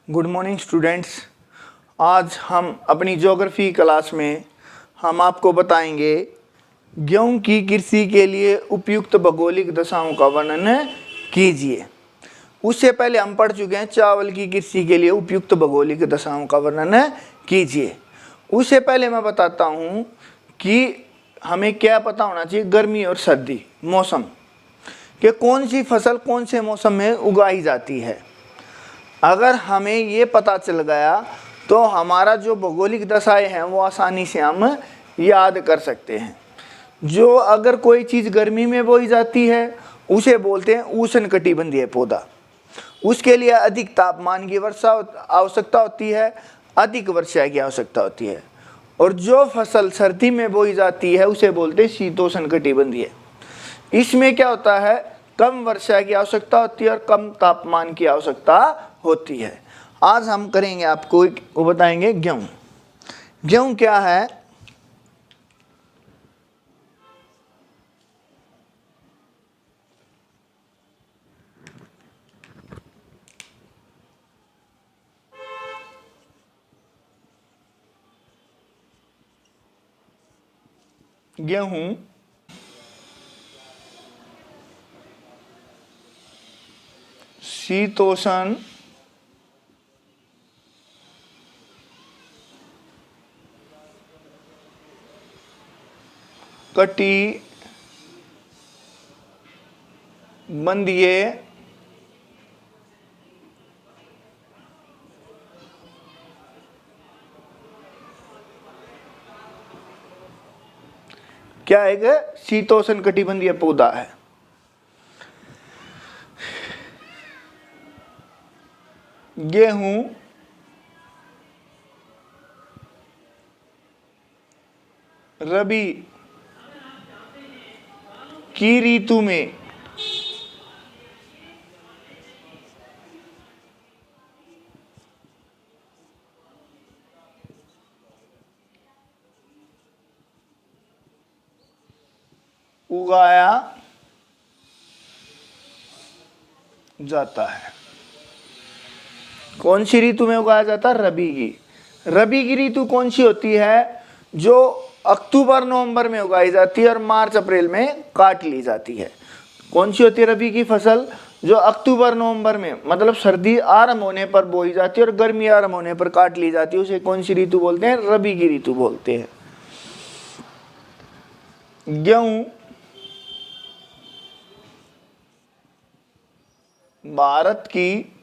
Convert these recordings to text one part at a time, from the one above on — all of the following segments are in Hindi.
Good morning students. आज हम अपनी ज्योग्राफी क्लास में हम आपको बताएंगे गेहूं की कृषि के लिए उपयुक्त भौगोलिक दशाओं का वर्णन कीजिए। उससे पहले हम पढ़ चुके हैं चावल की कृषि के लिए उपयुक्त भौगोलिक दशाओं का वर्णन कीजिए। उससे पहले मैं बताता हूं कि हमें क्या पता होना चाहिए गर्मी और सर्दी मौसम कि कौन सी फसल कौन से मौसम में उगाई जाती है। अगर हमें ये पता चल गया तो हमारा जो भौगोलिक दशाएं हैं वो आसानी से हम याद कर सकते हैं। जो अगर कोई चीज़ गर्मी में बोई जाती है उसे बोलते हैं उष्णकटिबंधीय पौधा। उसके लिए अधिक तापमान की वर्षा आवश्यकता होती है, अधिक वर्षा की आवश्यकता होती है। और जो फसल सर्दी में बोई जाती है उसे बोलते हैं शीतोष्णकटिबंधीय। इसमें क्या होता है, कम वर्षा की आवश्यकता होती है और कम तापमान की आवश्यकता होती है। आज हम करेंगे आपको वो बताएंगे गेहूं। गेहूं क्या है? गेहूं शीतोष्ण कटिबंधीय क्या एक शीतोष्ण कटिबंधीय पौधा है। गेहूं रबी की ऋतु में उगाया जाता है। कौन सी ऋतु में उगाया जाता है? रबी की। रबी की ऋतु कौन सी होती है? जो अक्टूबर नवंबर में उगाई जाती है और मार्च अप्रैल में काट ली जाती है। कौन सी होती है रबी की फसल? जो अक्टूबर नवंबर में मतलब सर्दी आरंभ होने पर बोई जाती है और गर्मी आरंभ होने पर काट ली जाती है। उसे कौन सी ऋतु बोलते हैं? रबी की ऋतु बोलते हैं। गेहूं भारत की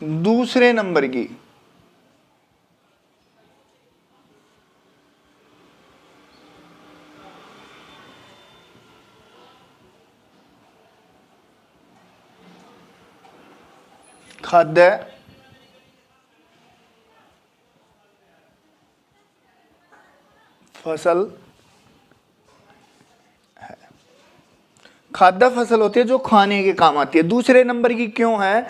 दूसरे नंबर की खाद्य फसल है। खाद्य फसल होती है जो खाने के काम आती है। दूसरे नंबर की क्यों है?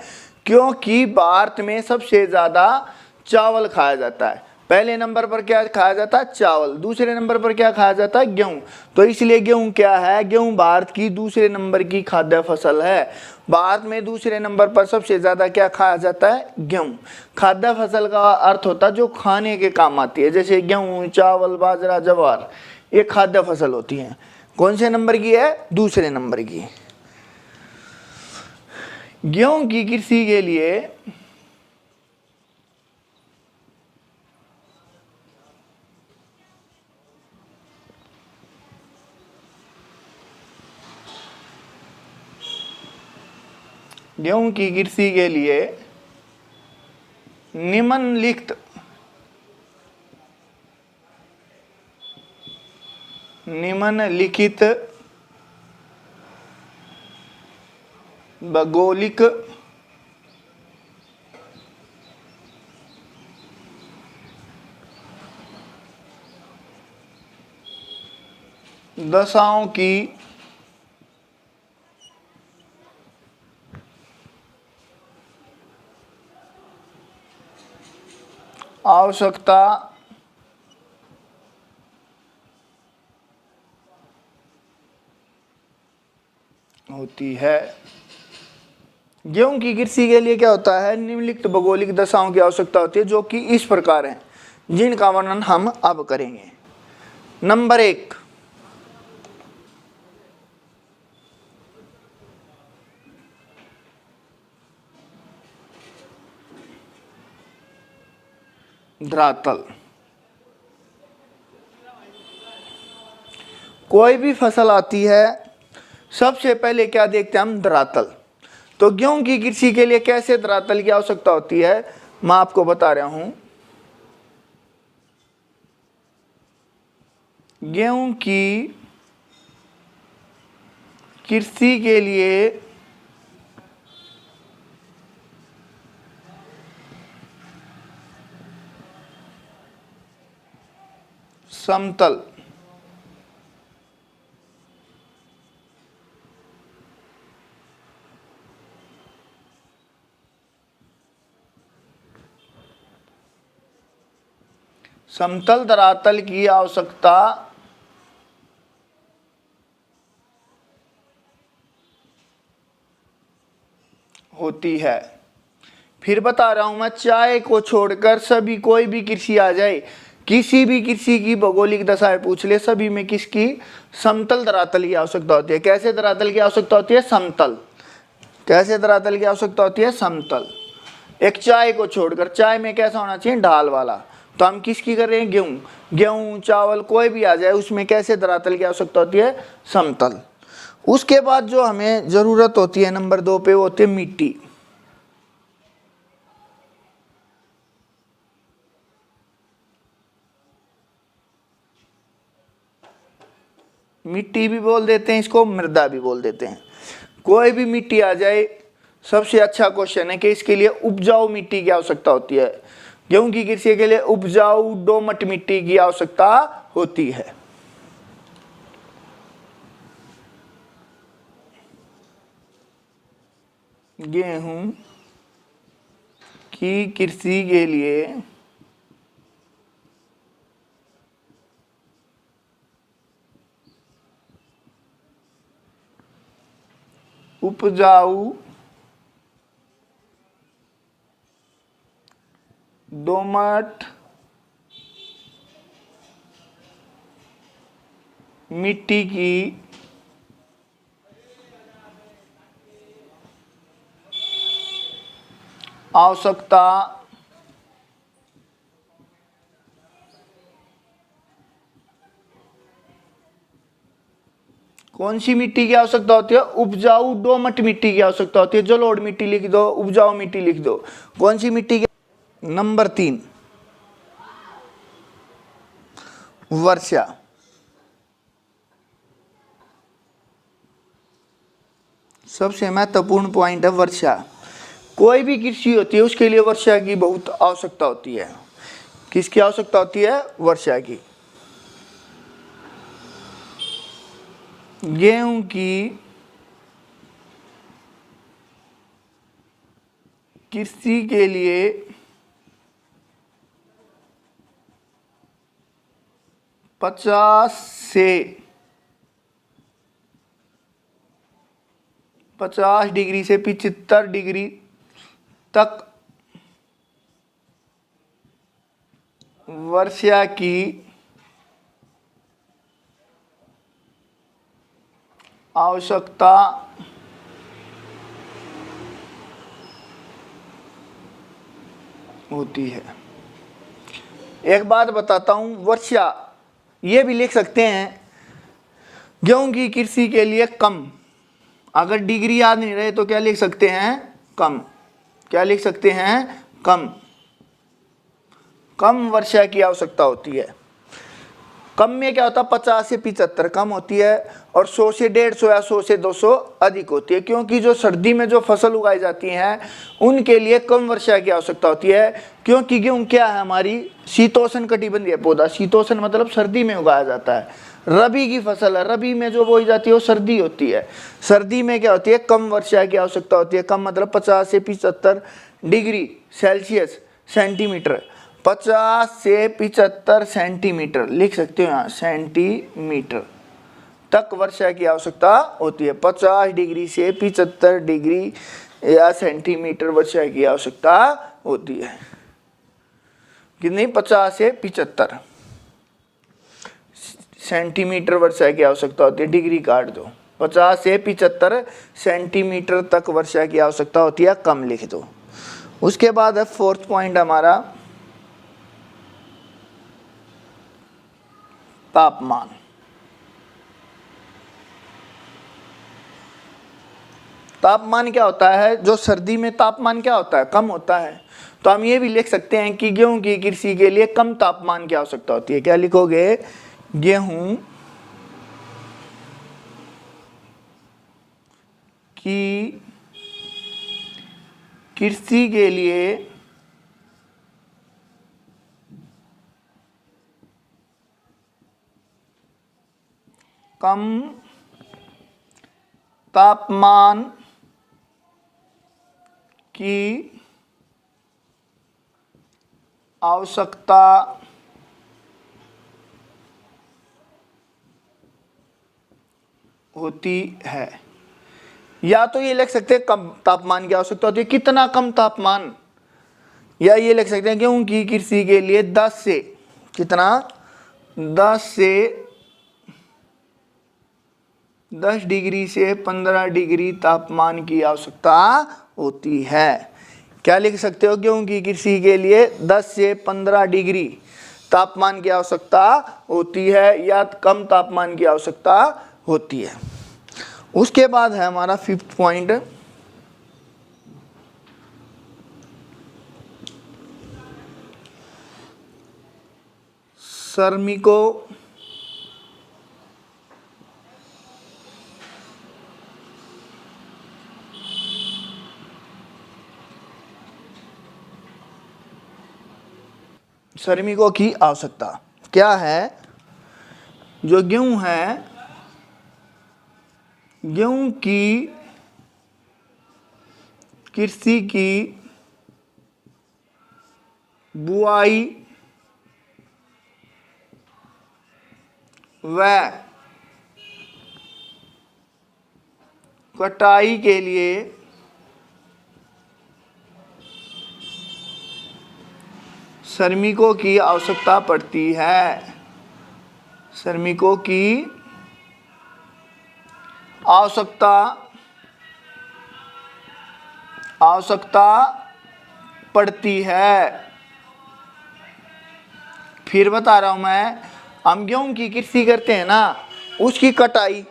क्योंकि भारत में सबसे ज्यादा चावल खाया जाता है। पहले नंबर पर क्या खाया जाता है? चावल। दूसरे नंबर पर क्या खाया जाता है? गेहूं। तो इसलिए गेहूं क्या है? गेहूं भारत की दूसरे नंबर की खाद्य फसल है। भारत में दूसरे नंबर पर सबसे ज्यादा क्या खाया जाता है? गेहूं। खाद्य फसल का अर्थ होता है जो खाने के काम आती है, जैसे गेहूं, चावल, बाजरा, ज्वार, ये खाद्य फसल होती है। कौन से नंबर की है? दूसरे नंबर की। गेहूं की कृषि के लिए निम्नलिखित भौगोलिक दशाओं की आवश्यकता होती है। गेहूं की कृषि के लिए क्या होता है, निम्नलिखित भौगोलिक दशाओं की आवश्यकता होती है, जो कि इस प्रकार हैं, जिनका वर्णन हम अब करेंगे। नंबर 1, धरातल। कोई भी फसल आती है, सबसे पहले क्या देखते हैं हम, धरातल। तो गेहूं की कृषि के लिए कैसे धरातल की आवश्यकता होती है, मैं आपको बता रहा हूं। गेहूं की कृषि के लिए समतल समतल धरातल की आवश्यकता होती है। फिर बता रहा हूं मैं, चाय को छोड़कर सभी, कोई भी कृषि आ जाए, किसी भी कृषि की भौगोलिक दशाएं पूछ ले, सभी में किसकी, समतल धरातल की आवश्यकता होती है। कैसे धरातल की आवश्यकता होती है, समतल। कैसे धरातल की आवश्यकता होती है, समतल। एक चाय को छोड़कर, चाय में कैसा होना चाहिए, ढाल वाला। तो हम किसकी कर रहे हैं, गेहूं, चावल, कोई भी आ जाए, उसमें कैसे धरातल की आवश्यकता होती है, समतल। उसके बाद जो हमें जरूरत होती है नंबर 2 पे, वो होती है मिट्टी। मिट्टी भी बोल देते हैं इसको, मृदा भी बोल देते हैं। कोई भी मिट्टी आ जाए, सबसे अच्छा क्वेश्चन है कि इसके लिए उपजाऊ मिट्टी की आवश्यकता होती है। गेहूं की कृषि के लिए उपजाऊ दोमट मिट्टी की आवश्यकता होती है। गेहूं की कृषि के लिए उपजाऊ दोमट मिट्टी की आवश्यकता कौन सी मिट्टी की आवश्यकता होती है, उपजाऊ दोमट मिट्टी की आवश्यकता होती है। जलोढ़ मिट्टी लिख दो, उपजाऊ मिट्टी लिख दो। कौन सी मिट्टी की, नंबर 3, वर्षा। सबसे महत्वपूर्ण पॉइंट है वर्षा। कोई भी कृषि होती है, उसके लिए वर्षा की बहुत आवश्यकता होती है। किसकी आवश्यकता होती है, वर्षा की। गेहूं की कृषि के लिए 50 से 50 डिग्री से 75 डिग्री तक वर्षा की आवश्यकता होती है। एक बात बताता हूं, वर्षा ये भी लिख सकते हैं गेहूं की कृषि के लिए कम। अगर डिग्री याद नहीं रहे तो क्या लिख सकते हैं, कम। क्या लिख सकते हैं, कम। कम वर्षा की आवश्यकता होती है। कम में क्या होता है, 50 से 75 कम होती है, और 100 से 150 या 100 से 200 अधिक होती है। क्योंकि जो सर्दी में जो फसल उगाई जाती हैं, उनके लिए कम वर्षा की आवश्यकता होती है। क्योंकि गेहूं क्या है, हमारी शीतोष्ण कटिबंधीय पौधा। शीतोष्ण मतलब सर्दी में उगाया जाता है। रबी की फसल है, रबी में जो बोई जाती है वो सर्दी होती है। सर्दी में क्या होती है, कम वर्षा की आवश्यकता होती है। कम मतलब 50 से 75 डिग्री सेल्सियस, सेंटीमीटर। 50 से 75 सेंटीमीटर लिख सकते हो यहाँ, सेंटीमीटर। तक वर्षा की आवश्यकता होती है। 50 डिग्री से 75 डिग्री या सेंटीमीटर वर्षा की आवश्यकता होती है। कितनी? 50 से 75 सेंटीमीटर वर्षा की आवश्यकता होती है। डिग्री काट दो। 50 से 75 सेंटीमीटर तक वर्षा की आवश्यकता होती है, कम लिख दो। उसके बाद है फोर्थ पॉइंट हमारा तापमान। तापमान क्या होता है? जो सर्दी में तापमान क्या होता है? कम होता है। तो हम ये भी लिख सकते हैं कि गेहूं की कृषि के लिए कम तापमान की आवश्यकता होती है। क्या लिखोगे? गेहूं की कृषि के लिए कम तापमान की आवश्यकता होती है। या तो ये लिख सकते हैं कम तापमान की आवश्यकता होती है, कितना कम तापमान, या ये लिख सकते हैं गेहूं की कृषि के लिए 10 से कितना 10 डिग्री से 15 डिग्री तापमान की आवश्यकता होती है। क्या लिख सकते हो? गेहूं की कृषि के लिए 10 से 15 डिग्री तापमान की आवश्यकता होती है या कम तापमान की आवश्यकता होती है। उसके बाद है हमारा फिफ्थ पॉइंट श्रमिकों की आवश्यकता क्या है? जो गेहूं है, गेहूं की कृषि की बुआई व कटाई के लिए श्रमिकों की आवश्यकता पड़ती है। श्रमिकों की आवश्यकता पड़ती है। फिर बता रहा हूं मैं, हम गेहूं की कृषि करते हैं ना, उसकी कटाई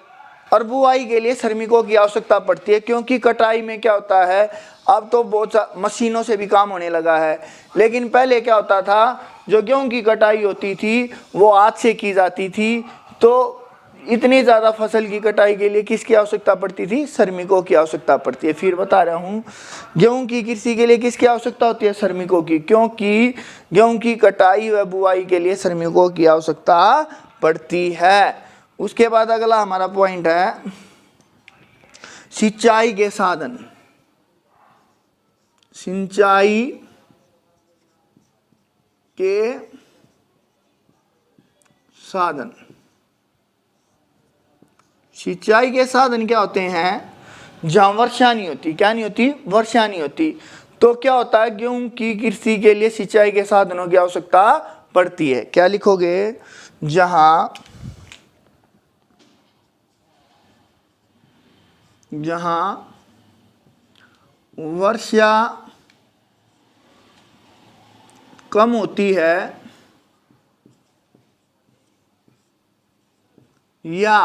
और बुआई के लिए श्रमिकों की आवश्यकता पड़ती है। क्योंकि कटाई में क्या होता है, अब तो बहुत मशीनों से भी काम होने लगा है, लेकिन पहले क्या होता था, जो गेहूं की कटाई होती थी वो हाथ से की जाती थी। तो इतनी ज़्यादा फसल की कटाई के लिए किसकी आवश्यकता पड़ती थी? श्रमिकों की आवश्यकता पड़ती है। फिर बता रहा हूँ, गेहूं की कृषि के लिए किसकी आवश्यकता होती है? श्रमिकों की। क्योंकि गेहूं की कटाई व बुआई के लिए श्रमिकों की आवश्यकता पड़ती है। उसके बाद अगला हमारा पॉइंट है सिंचाई के साधन। सिंचाई के साधन। सिंचाई के साधन क्या होते हैं? जहां वर्षा नहीं होती। क्या नहीं होती? वर्षा नहीं होती। तो क्या होता है, गेहूं की कृषि के लिए सिंचाई के साधनों की आवश्यकता पड़ती है। क्या लिखोगे? जहां वर्षा कम होती है या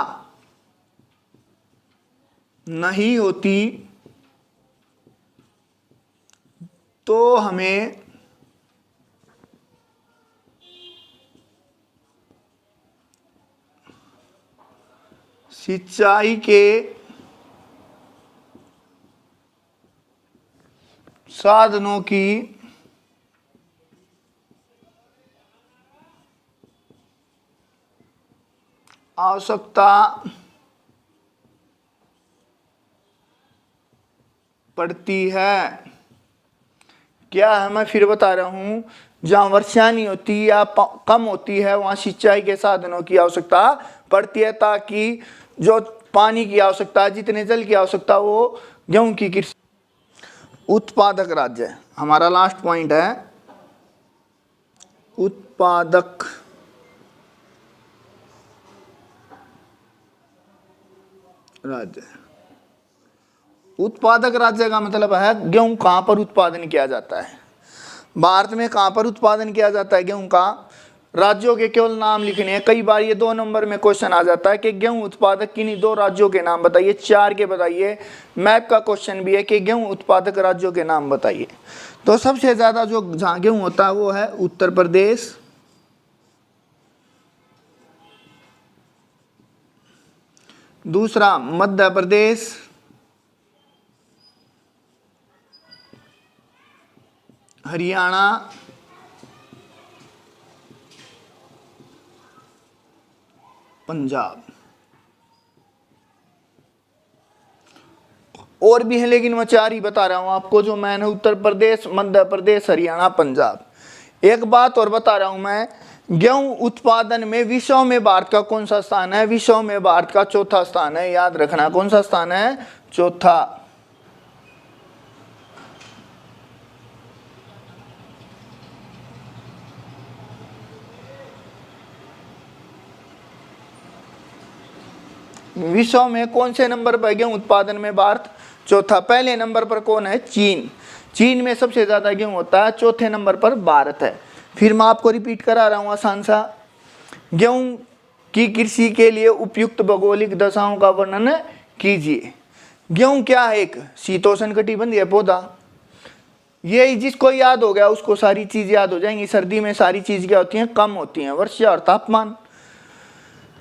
नहीं होती, तो हमें सिंचाई के साधनों की आवश्यकता पड़ती है। क्या है? मैं फिर बता रहा हूँ, जहाँ वर्षा नहीं होती या कम होती है वहाँ सिंचाई के साधनों की आवश्यकता पड़ती है, ताकि जो पानी की आवश्यकता है, जितने जल की आवश्यकता वो गेहूं की कृषि। उत्पादक राज्य हमारा लास्ट पॉइंट है, उत्पादक राज्य। उत्पादक राज्य का मतलब है गेहूं कहां पर उत्पादन किया जाता है, भारत में कहां पर उत्पादन किया जाता है गेहूं का। राज्यों के केवल नाम लिखने हैं। कई बार ये 2 नंबर में क्वेश्चन आ जाता है कि गेहूं उत्पादक किन्हीं 2 राज्यों के नाम बताइए, 4 के बताइए। मैप का क्वेश्चन भी है कि गेहूं उत्पादक राज्यों के नाम बताइए। तो सबसे ज्यादा जो जहां गेहूं होता है वो है उत्तर प्रदेश, दूसरा मध्य प्रदेश, हरियाणा, पंजाब। और भी है लेकिन मैं 4 ही बता रहा हूं आपको जो मैंने, उत्तर प्रदेश, मध्य प्रदेश, हरियाणा, पंजाब। एक बात और बता रहा हूं मैं, गेहूं उत्पादन में विश्व में भारत का कौन सा स्थान है? विश्व में भारत का चौथा स्थान है, याद रखना। कौन सा स्थान है? चौथा। विश्व में कौन से नंबर पर गेहूं उत्पादन में भारत? चौथा। पहले नंबर पर कौन है? चीन। चीन में सबसे ज्यादा गेहूं होता है। चौथे नंबर पर भारत है। फिर मैं आपको रिपीट करा रहा हूं आसान सा, गेहूं की कृषि के लिए उपयुक्त भौगोलिक दशाओं का वर्णन कीजिए। गेहूं क्या है? एक शीतोष्णकटिबंधीय पौधा। ये जिसको याद हो गया उसको सारी चीज याद हो जाएंगी। सर्दी में सारी चीज क्या होती हैं? कम होती हैं, वर्षा और तापमान।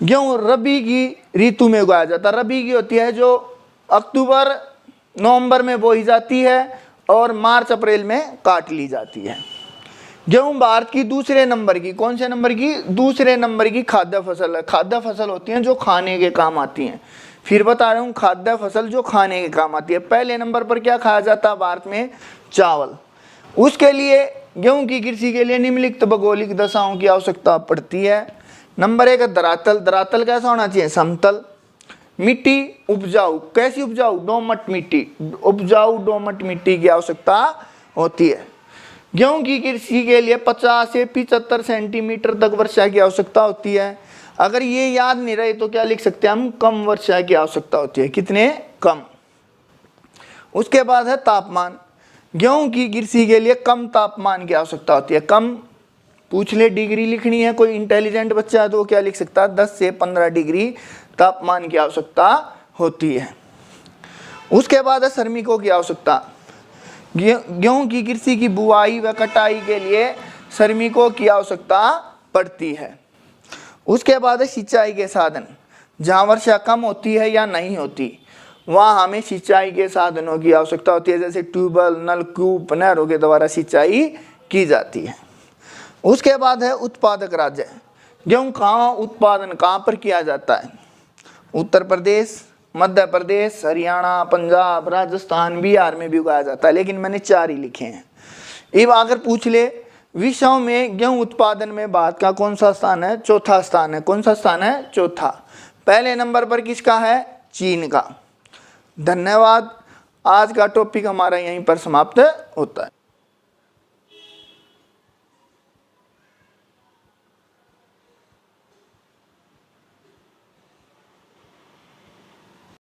गेहूं रबी की ऋतु में उगाया जाता है। रबी की होती है जो अक्टूबर नवंबर में बोई जाती है और मार्च अप्रैल में काट ली जाती है। गेहूं भारत की दूसरे नंबर की, कौन से नंबर की? दूसरे नंबर की खाद्य फसल है। खाद्य फसल होती हैं जो खाने के काम आती हैं। फिर बता रहा हूं, खाद्य फसल जो खाने के काम आती है। पहले नंबर पर क्या खाया जाता है भारत में? चावल। उसके लिए गेहूं की कृषि के लिए निम्नलिखित भौगोलिक दशाओं की आवश्यकता पड़ती है। नंबर 1 धरातल। धरातल कैसा होना चाहिए? समतल। मिट्टी उपजाऊ। कैसी उपजाऊ? दोमट मिट्टी। उपजाऊ दोमट मिट्टी की आवश्यकता होती है। गेहूं की कृषि के लिए 50 से 75 सेंटीमीटर तक वर्षा की आवश्यकता होती है। अगर ये याद नहीं रहे तो क्या लिख सकते हैं हम? कम वर्षा की आवश्यकता होती है। कितने? कम। उसके बाद है तापमान। गेहूं की कृषि के लिए कम तापमान की आवश्यकता होती है। कम पूछ ले, डिग्री लिखनी है, कोई इंटेलिजेंट बच्चा है तो क्या लिख सकता है? 10 से 15 डिग्री तापमान की आवश्यकता होती है। उसके बाद है श्रमिकों की आवश्यकता। गेहूं की कृषि की बुआई व कटाई के लिए श्रमिकों की आवश्यकता पड़ती है। उसके बाद है सिंचाई के साधन। जहां वर्षा कम होती है या नहीं होती वहां हमें सिंचाई के साधनों की आवश्यकता होती है, जैसे ट्यूबवेल, नलकूप, नहरों के द्वारा सिंचाई की जाती है। उसके बाद है उत्पादक राज्य। गेहूं कहाँ उत्पादन कहाँ पर किया जाता है? उत्तर प्रदेश, मध्य प्रदेश, हरियाणा, पंजाब, राजस्थान, बिहार में भी उगाया जाता है, लेकिन मैंने 4 ही लिखे हैं। अब अगर पूछ ले विश्व में गेहूं उत्पादन में भारत का कौन सा स्थान है? चौथा स्थान है। कौन सा स्थान है? चौथा। पहले नंबर पर किसका है? चीन का। धन्यवाद। आज का टॉपिक हमारा यहीं पर समाप्त होता है।